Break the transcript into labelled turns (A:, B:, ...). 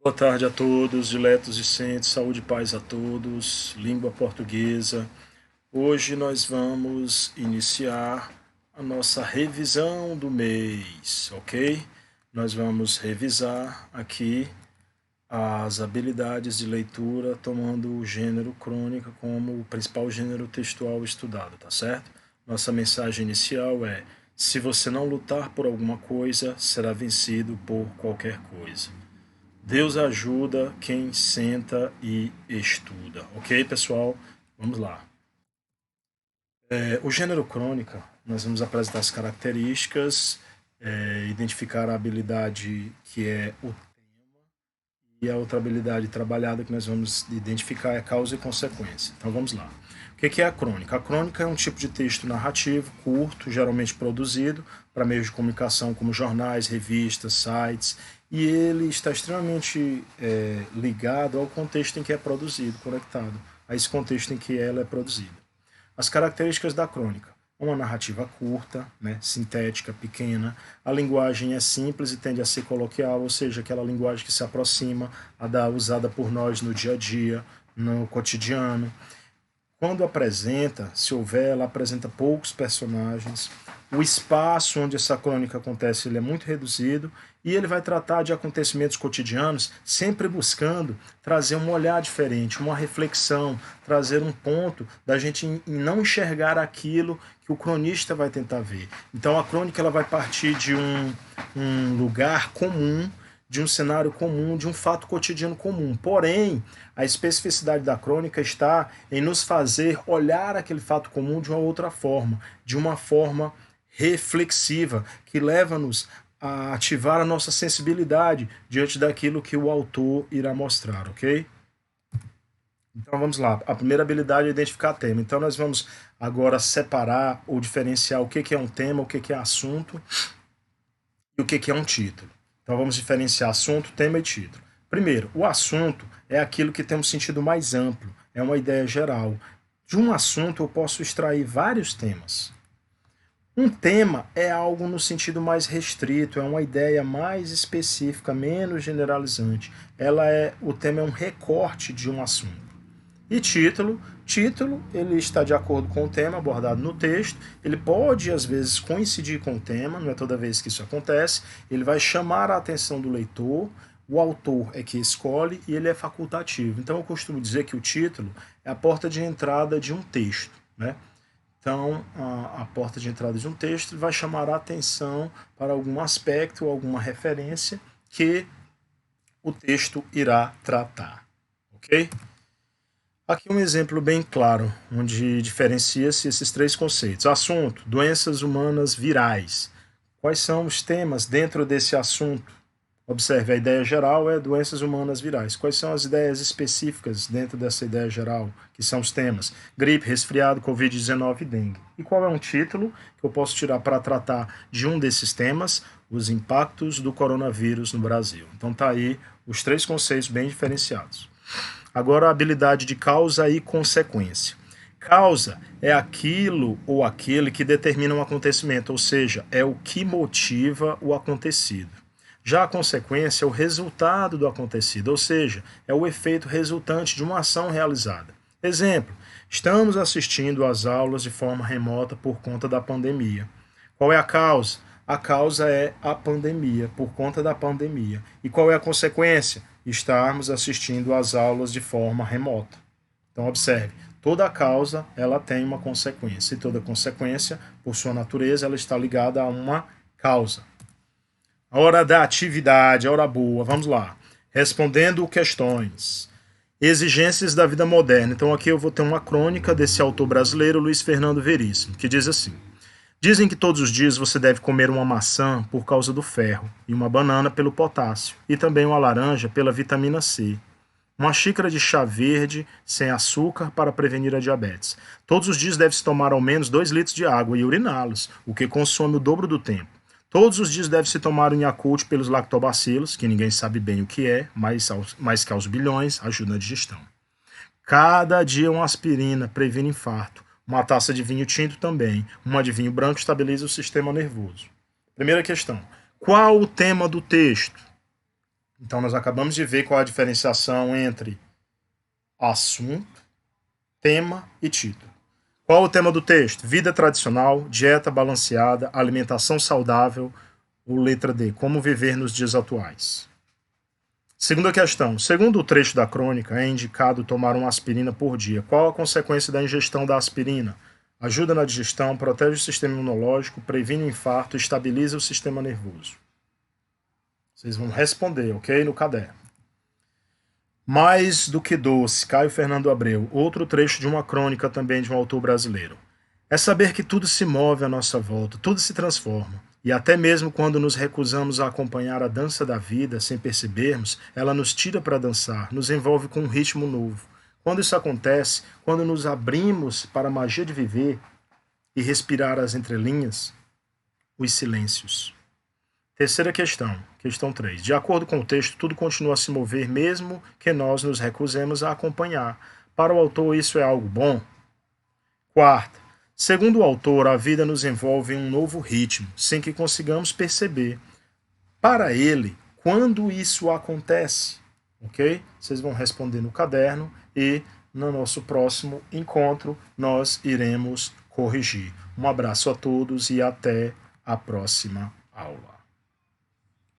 A: Boa tarde a todos, diletos discentes, saúde e paz a todos, língua portuguesa. Hoje nós vamos iniciar a nossa revisão do mês, ok? Nós vamos revisar aqui as habilidades de leitura, tomando o gênero crônica como o principal gênero textual estudado, tá certo? Nossa mensagem inicial é: se você não lutar por alguma coisa, será vencido por qualquer coisa. Deus ajuda quem senta e estuda. Ok, pessoal? Vamos lá. O gênero crônica, nós vamos apresentar as características, identificar a habilidade que é o tema, e a outra habilidade trabalhada que nós vamos identificar é causa e consequência. Então vamos lá. O que é a crônica? A crônica é um tipo de texto narrativo curto, geralmente produzido para meios de comunicação como jornais, revistas, sites, e ele está extremamente ligado ao contexto em que é produzido, conectado a esse contexto em que ela é produzida. As características da crônica: uma narrativa curta, sintética, pequena. A linguagem é simples e tende a ser coloquial, ou seja, aquela linguagem que se aproxima a da usada por nós no dia a dia, no cotidiano. Quando apresenta, se houver, ela apresenta poucos personagens. O espaço onde essa crônica acontece ele é muito reduzido e ele vai tratar de acontecimentos cotidianos, sempre buscando trazer um olhar diferente, uma reflexão, trazer um ponto da gente não enxergar aquilo que o cronista vai tentar ver. Então a crônica ela vai partir de um lugar comum, de um cenário comum, de um fato cotidiano comum. Porém, a especificidade da crônica está em nos fazer olhar aquele fato comum de uma outra forma, de uma forma reflexiva, que leva-nos a ativar a nossa sensibilidade diante daquilo que o autor irá mostrar, ok? Então vamos lá. A primeira habilidade é identificar tema. Então nós vamos agora separar ou diferenciar o que é um tema, o que é assunto e o que é um título. Então vamos diferenciar assunto, tema e título. Primeiro, o assunto é aquilo que tem um sentido mais amplo, é uma ideia geral. De um assunto eu posso extrair vários temas. Um tema é algo no sentido mais restrito, é uma ideia mais específica, menos generalizante. O tema é um recorte de um assunto. E título, ele está de acordo com o tema abordado no texto, ele pode às vezes coincidir com o tema, não é toda vez que isso acontece, ele vai chamar a atenção do leitor, o autor é que escolhe e ele é facultativo. Então eu costumo dizer que o título é a porta de entrada de um texto, né? Então, a porta de entrada de um texto vai chamar a atenção para algum aspecto, alguma referência que o texto irá tratar, ok? Aqui um exemplo bem claro, onde diferencia-se esses três conceitos. Assunto: doenças humanas virais. Quais são os temas dentro desse assunto? Observe, a ideia geral é doenças humanas virais. Quais são as ideias específicas dentro dessa ideia geral, que são os temas? Gripe, resfriado, Covid-19 e dengue. E qual é um título que eu posso tirar para tratar de um desses temas? Os impactos do coronavírus no Brasil. Então tá aí os três conceitos bem diferenciados. Agora a habilidade de causa e consequência. Causa é aquilo ou aquele que determina um acontecimento, ou seja, é o que motiva o acontecido. Já a consequência é o resultado do acontecido, ou seja, é o efeito resultante de uma ação realizada. Exemplo: estamos assistindo às aulas de forma remota por conta da pandemia. Qual é a causa? A causa é a pandemia, por conta da pandemia. E qual é a consequência? Estarmos assistindo às aulas de forma remota. Então observe, toda causa ela tem uma consequência, e toda consequência, por sua natureza, ela está ligada a uma causa. A hora da atividade, a hora boa, vamos lá. Respondendo questões. Exigências da vida moderna. Então aqui eu vou ter uma crônica desse autor brasileiro, Luiz Fernando Veríssimo, que diz assim: dizem que todos os dias você deve comer uma maçã por causa do ferro, e uma banana pelo potássio, e também uma laranja pela vitamina C. Uma xícara de chá verde sem açúcar para prevenir a diabetes. Todos os dias deve-se tomar ao menos 2 litros de água e uriná-los, o que consome o dobro do tempo. Todos os dias deve-se tomar um Yakult pelos lactobacilos, que ninguém sabe bem o que é, mas que aos bilhões ajuda na digestão. Cada dia uma aspirina previne infarto. Uma taça de vinho tinto também. Uma de vinho branco estabiliza o sistema nervoso. Primeira questão: qual o tema do texto? Então, nós acabamos de ver qual a diferenciação entre assunto, tema e título. Qual o tema do texto? Vida tradicional, dieta balanceada, alimentação saudável, ou letra D, como viver nos dias atuais. Segunda questão. Segundo o trecho da crônica, é indicado tomar uma aspirina por dia. Qual a consequência da ingestão da aspirina? Ajuda na digestão, protege o sistema imunológico, previne o infarto, estabiliza o sistema nervoso. Vocês vão responder, ok? No caderno. Mais do que doce, Caio Fernando Abreu, outro trecho de uma crônica também de um autor brasileiro. É saber que tudo se move à nossa volta, tudo se transforma. E até mesmo quando nos recusamos a acompanhar a dança da vida sem percebermos, ela nos tira para dançar, nos envolve com um ritmo novo. Quando isso acontece, quando nos abrimos para a magia de viver e respirar as entrelinhas, os silêncios. Terceira questão, questão 3. De acordo com o texto, tudo continua a se mover mesmo que nós nos recusemos a acompanhar. Para o autor, isso é algo bom? Quarta, segundo o autor, a vida nos envolve em um novo ritmo, sem que consigamos perceber. Para ele, quando isso acontece? Ok? Vocês vão responder no caderno e no nosso próximo encontro nós iremos corrigir. Um abraço a todos e até a próxima aula.